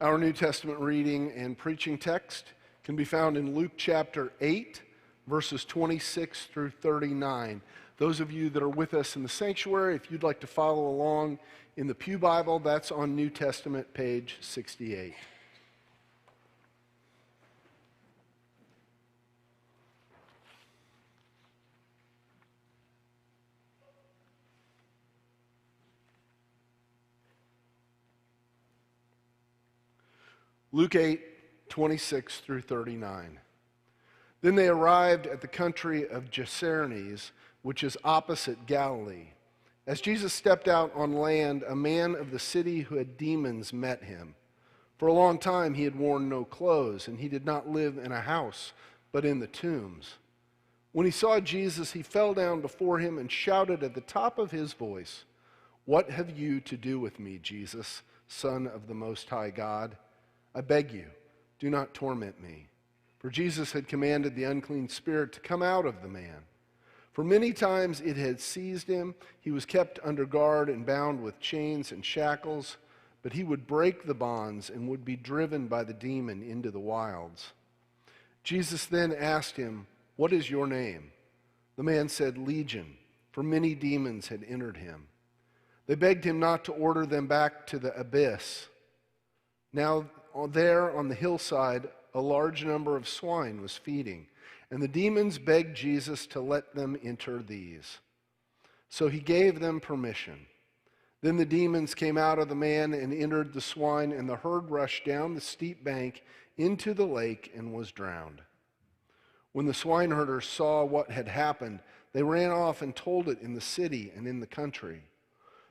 Our New Testament reading and preaching text can be found in Luke chapter 8, verses 26 through 39. Those of you that are with us in the sanctuary, if you'd like to follow along in the Pew Bible, that's on New Testament page 68. Luke 8, 26 through 39. Then they arrived at the country of Gerasenes, which is opposite Galilee. As Jesus stepped out on land, a man of the city who had demons met him. For a long time he had worn no clothes, and he did not live in a house, but in the tombs. When he saw Jesus, he fell down before him and shouted at the top of his voice, "What have you to do with me, Jesus, Son of the Most High God? I beg you, do not torment me." For Jesus had commanded the unclean spirit to come out of the man. For many times it had seized him. He was kept under guard and bound with chains and shackles, but he would break the bonds and would be driven by the demon into the wilds. Jesus then asked him, "What is your name?" The man said, "Legion," for many demons had entered him. They begged him not to order them back to the abyss. Now there on the hillside, a large number of swine was feeding, and the demons begged Jesus to let them enter these. So he gave them permission. Then the demons came out of the man and entered the swine, and the herd rushed down the steep bank into the lake and was drowned. When the swineherders saw what had happened, they ran off and told it in the city and in the country.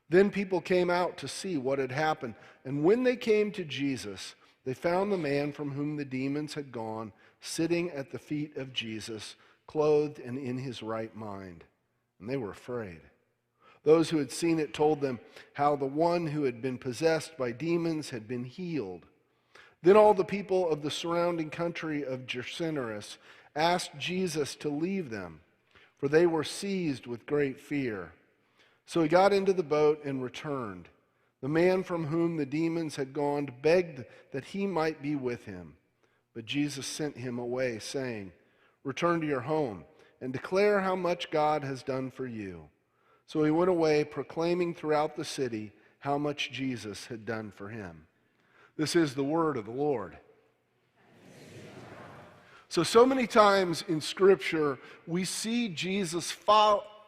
Then people came out to see what had happened, and when they came to Jesus, they found the man from whom the demons had gone sitting at the feet of Jesus, clothed and in his right mind. And they were afraid. Those who had seen it told them how the one who had been possessed by demons had been healed. Then all the people of the surrounding country of Gerasenes asked Jesus to leave them, for they were seized with great fear. So he got into the boat and returned. The man from whom the demons had gone begged that he might be with him. But Jesus sent him away, saying, "Return to your home and declare how much God has done for you." So he went away, proclaiming throughout the city how much Jesus had done for him. This is the word of the Lord. So many times in Scripture, we see Jesus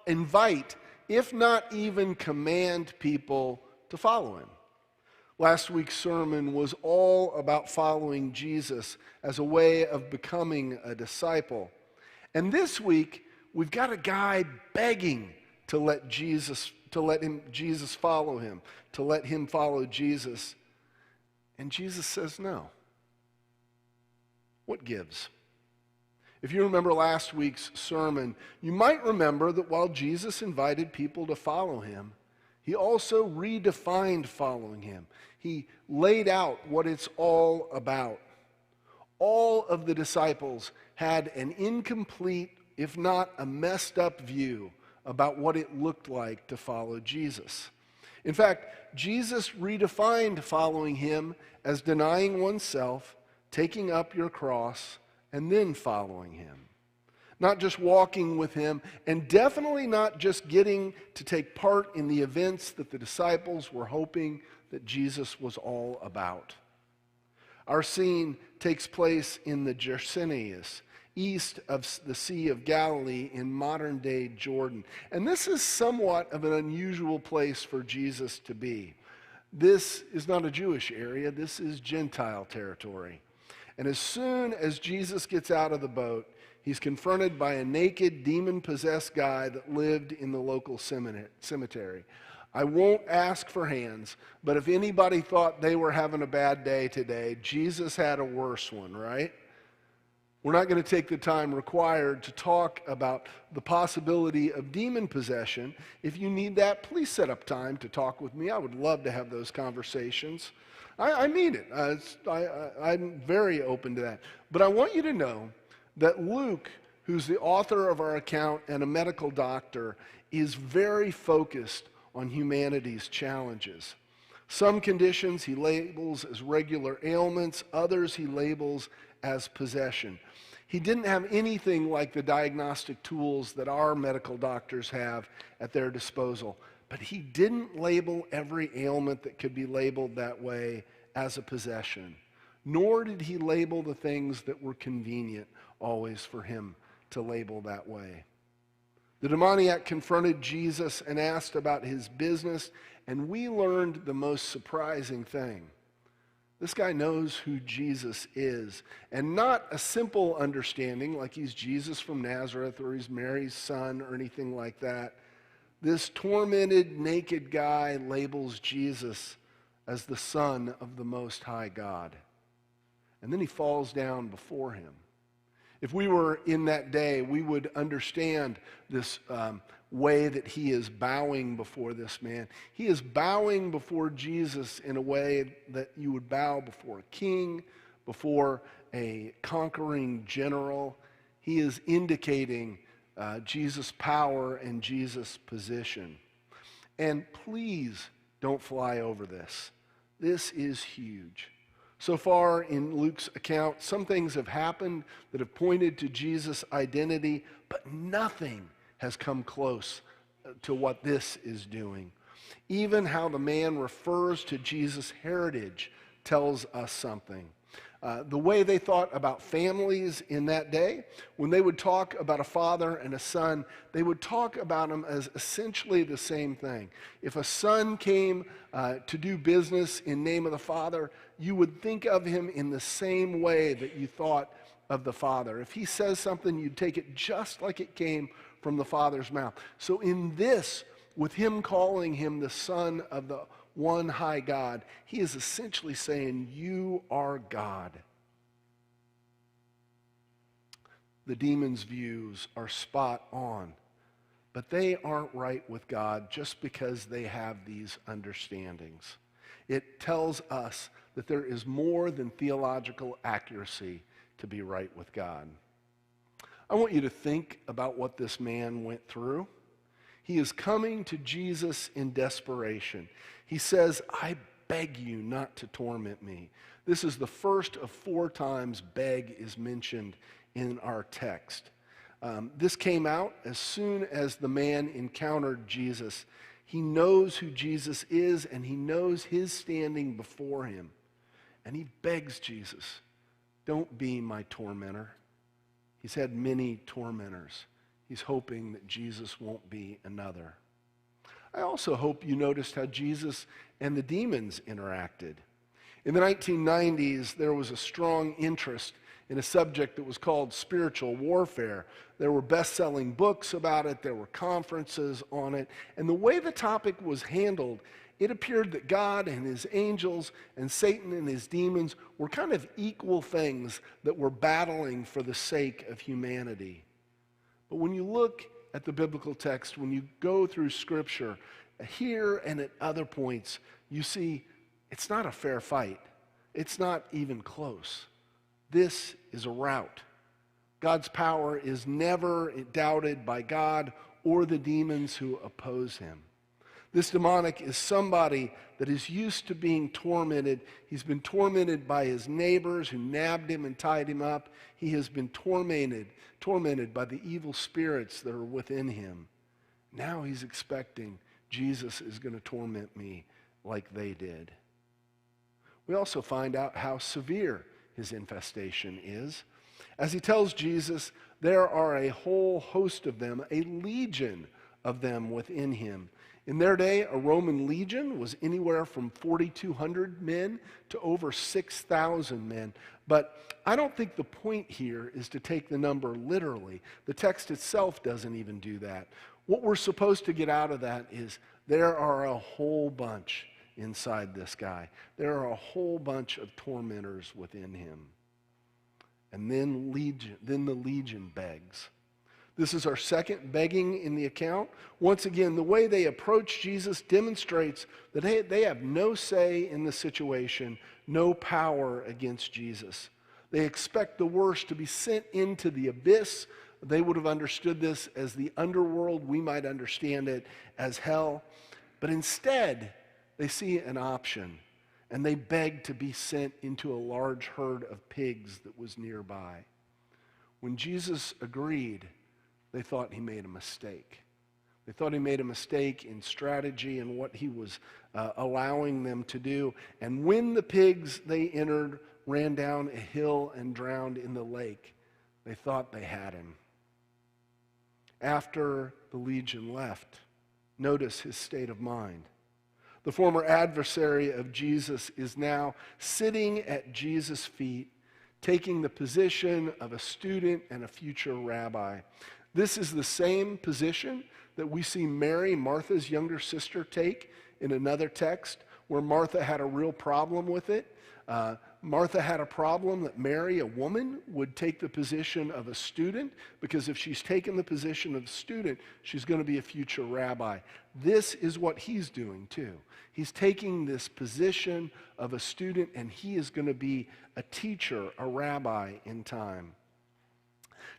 invite, if not even command people to follow him. Last week's sermon was all about following Jesus as a way of becoming a disciple. And this week, we've got a guy begging to let Jesus follow him, to let him follow Jesus. And Jesus says no. What gives? If you remember last week's sermon, you might remember that while Jesus invited people to follow him, he also redefined following him. He laid out what it's all about. All of the disciples had an incomplete, if not a messed up view about what it looked like to follow Jesus. In fact, Jesus redefined following him as denying oneself, taking up your cross, and then following him. Not just walking with him, and definitely not just getting to take part in the events that the disciples were hoping that Jesus was all about. Our scene takes place in the Gerasenes, east of the Sea of Galilee in modern-day Jordan. And this is somewhat of an unusual place for Jesus to be. This is not a Jewish area, this is Gentile territory. And as soon as Jesus gets out of the boat, he's confronted by a naked, demon-possessed guy that lived in the local cemetery. I won't ask for hands, but if anybody thought they were having a bad day today, Jesus had a worse one, right? We're not going to take the time required to talk about the possibility of demon possession. If you need that, please set up time to talk with me. I would love to have those conversations. I mean it. I'm very open to that. But I want you to know that Luke, who's the author of our account and a medical doctor, is very focused on humanity's challenges. Some conditions he labels as regular ailments, others he labels as possession. He didn't have anything like the diagnostic tools that our medical doctors have at their disposal, but he didn't label every ailment that could be labeled that way as a possession, nor did he label the things that were convenient always for him to label that way. The demoniac confronted Jesus and asked about his business, and we learned the most surprising thing. This guy knows who Jesus is, and not a simple understanding like he's Jesus from Nazareth or he's Mary's son or anything like that. This tormented, naked guy labels Jesus as the Son of the Most High God. And then he falls down before him. If we were in that day, we would understand this way that he is bowing before this man. He is bowing before Jesus in a way that you would bow before a king, before a conquering general. He is indicating Jesus' power and Jesus' position. And please don't fly over this. This is huge. So far in Luke's account, some things have happened that have pointed to Jesus' identity, but nothing has come close to what this is doing. Even how the man refers to Jesus' heritage tells us something. The way they thought about families in that day, when they would talk about a father and a son, they would talk about them as essentially the same thing. If a son came to do business in name of the father, you would think of him in the same way that you thought of the father. If he says something, you'd take it just like it came from the father's mouth. So in this, with him calling him the Son of the one high God, he is essentially saying, you are God. The demon's views are spot on, but they aren't right with God just because they have these understandings. It tells us that there is more than theological accuracy to be right with God. I want you to think about what this man went through. He is coming to Jesus in desperation. He says, I beg you not to torment me. This is the first of 4 times beg is mentioned in our text. This came out as soon as the man encountered Jesus. He knows who Jesus is, and he knows his standing before him. And he begs Jesus, don't be my tormentor. He's had many tormentors. He's hoping that Jesus won't be another. I also hope you noticed how Jesus and the demons interacted. In the 1990s, there was a strong interest in a subject that was called spiritual warfare. There were best-selling books about it. There were conferences on it. And the way the topic was handled, it appeared that God and his angels and Satan and his demons were kind of equal things that were battling for the sake of humanity. But when you look at the biblical text, when you go through Scripture, here and at other points, you see it's not a fair fight. It's not even close. This is a rout. God's power is never doubted by God or the demons who oppose him. This demonic is somebody that is used to being tormented. He's been tormented by his neighbors who nabbed him and tied him up. He has been tormented by the evil spirits that are within him. Now he's expecting Jesus is going to torment me like they did. We also find out how severe his infestation is. As he tells Jesus, there are a whole host of them, a legion of them within him. In their day, a Roman legion was anywhere from 4,200 men to over 6,000 men. But I don't think the point here is to take the number literally. The text itself doesn't even do that. What we're supposed to get out of that is there are a whole bunch inside this guy. There are a whole bunch of tormentors within him. And then the legion begs. This is our second begging in the account. Once again, the way they approach Jesus demonstrates that they have no say in the situation, no power against Jesus. They expect the worst to be sent into the abyss. They would have understood this as the underworld. We might understand it as hell. But instead, they see an option, and they beg to be sent into a large herd of pigs that was nearby. When Jesus agreed, they thought he made a mistake. They thought he made a mistake in strategy and what he was allowing them to do. And when the pigs they entered ran down a hill and drowned in the lake, they thought they had him. After the legion left, notice his state of mind. The former adversary of Jesus is now sitting at Jesus' feet, taking the position of a student and a future rabbi. This is the same position that we see Mary, Martha's younger sister, take in another text where Martha had a real problem with it. Martha had a problem that Mary, a woman, would take the position of a student, because if she's taken the position of a student, she's going to be a future rabbi. This is what he's doing too. He's taking this position of a student, and he is going to be a teacher, a rabbi in time.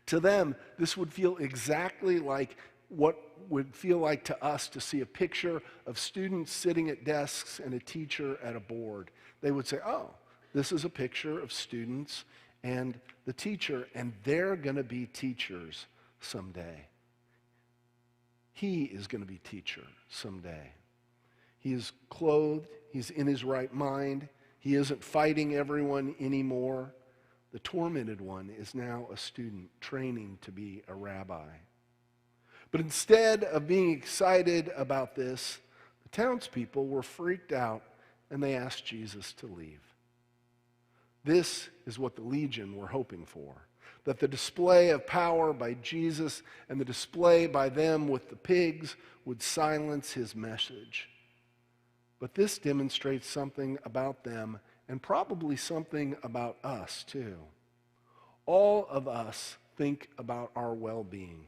To them, this would feel exactly like what would feel like to us to see a picture of students sitting at desks and a teacher at a board. They would say, oh, this is a picture of students and the teacher, and they're going to be teachers someday. He is going to be teacher someday. He is clothed. He's in his right mind. He isn't fighting everyone anymore. The tormented one is now a student training to be a rabbi. But instead of being excited about this, the townspeople were freaked out, and they asked Jesus to leave. This is what the legion were hoping for, that the display of power by Jesus and the display by them with the pigs would silence his message. But this demonstrates something about them, and probably something about us too. All of us think about our well-being.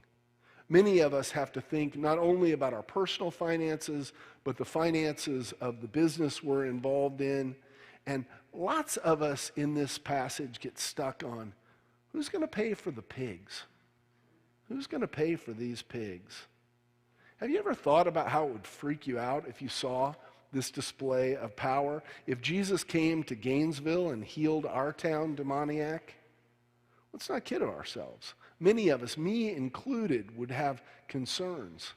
Many of us have to think not only about our personal finances, but the finances of the business we're involved in. And lots of us in this passage get stuck on, who's going to pay for the pigs? Who's going to pay for these pigs? Have you ever thought about how it would freak you out if you saw this display of power? If Jesus came to Gainesville and healed our town demoniac? Let's not kid ourselves. Many of us, me included, would have concerns.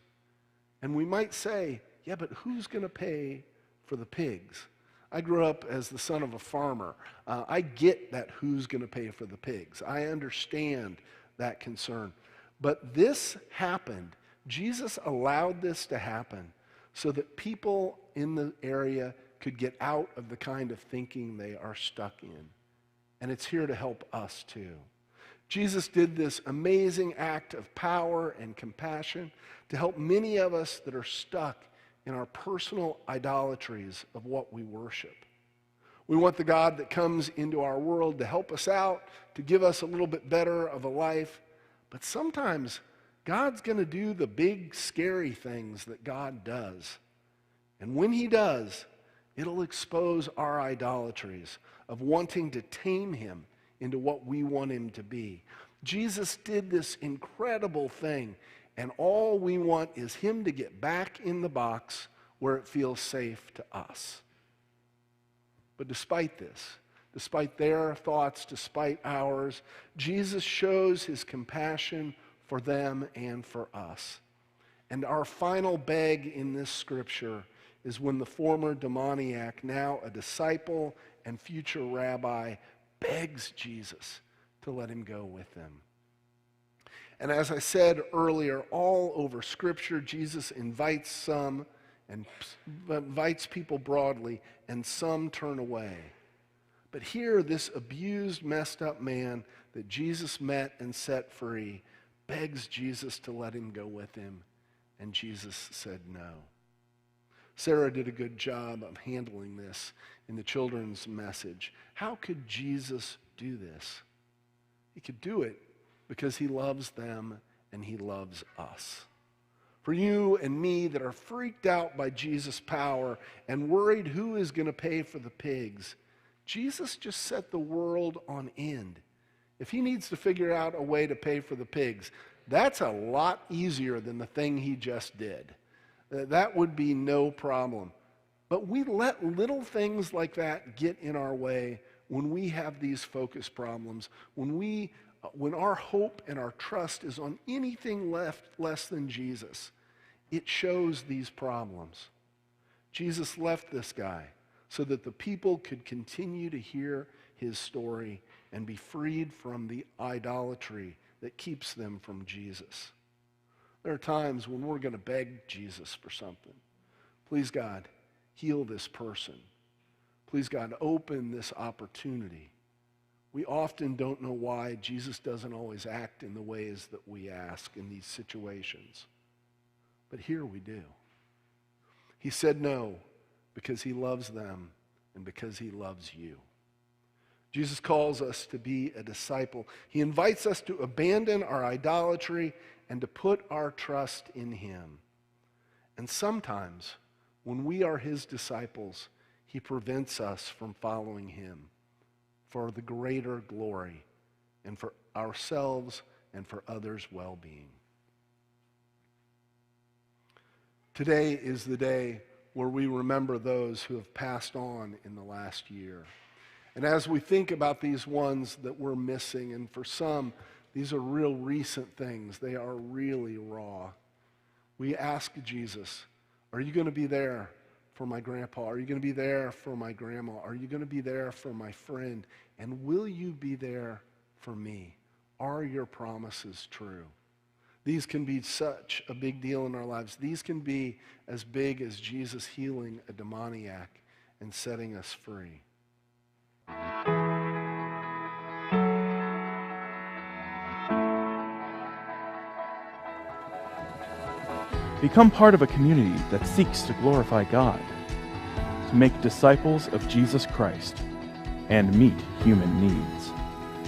And we might say, yeah, but who's going to pay for the pigs? I grew up as the son of a farmer. I get that who's going to pay for the pigs. I understand that concern. But this happened. Jesus allowed this to happen so that people in the area could get out of the kind of thinking they are stuck in. And it's here to help us too. Jesus did this amazing act of power and compassion to help many of us that are stuck in our personal idolatries of what we worship. We want the God that comes into our world to help us out, to give us a little bit better of a life. But sometimes God's going to do the big, scary things that God does. And when he does, it'll expose our idolatries of wanting to tame him into what we want him to be. Jesus did this incredible thing, and all we want is him to get back in the box where it feels safe to us. But despite this, despite their thoughts, despite ours, Jesus shows his compassion for them and for us. And our final beg in this scripture is when the former demoniac, now a disciple and future rabbi, begs Jesus to let him go with them. And as I said earlier, all over Scripture, Jesus invites some and invites people broadly, and some turn away. But here, this abused, messed up man that Jesus met and set free begs Jesus to let him go with him, and Jesus said no. Sarah did a good job of handling this in the children's message. How could Jesus do this? He could do it because he loves them and he loves us. For you and me that are freaked out by Jesus' power and worried who is going to pay for the pigs, Jesus just set the world on end. If he needs to figure out a way to pay for the pigs, that's a lot easier than the thing he just did. That would be no problem. But we let little things like that get in our way when we have these focus problems, when our hope and our trust is on anything less than Jesus. It shows these problems. Jesus left this guy so that the people could continue to hear his story and be freed from the idolatry that keeps them from Jesus. There are times when we're going to beg Jesus for something. Please, God, heal this person. Please, God, open this opportunity. We often don't know why Jesus doesn't always act in the ways that we ask in these situations. But here we do. He said no because he loves them and because he loves you. Jesus calls us to be a disciple. He invites us to abandon our idolatry and to put our trust in him. And sometimes, when we are his disciples, he prevents us from following him for the greater glory and for ourselves and for others' well-being. Today is the day where we remember those who have passed on in the last year. And as we think about these ones that we're missing, and for some, these are real recent things. They are really raw. We ask Jesus, are you going to be there for my grandpa? Are you going to be there for my grandma? Are you going to be there for my friend? And will you be there for me? Are your promises true? These can be such a big deal in our lives. These can be as big as Jesus healing a demoniac and setting us free. Become part of a community that seeks to glorify God, to make disciples of Jesus Christ, and meet human needs.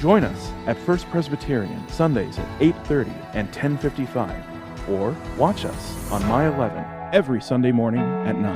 Join us at First Presbyterian Sundays at 8:30 and 10:55, or watch us on My 11 every Sunday morning at 9.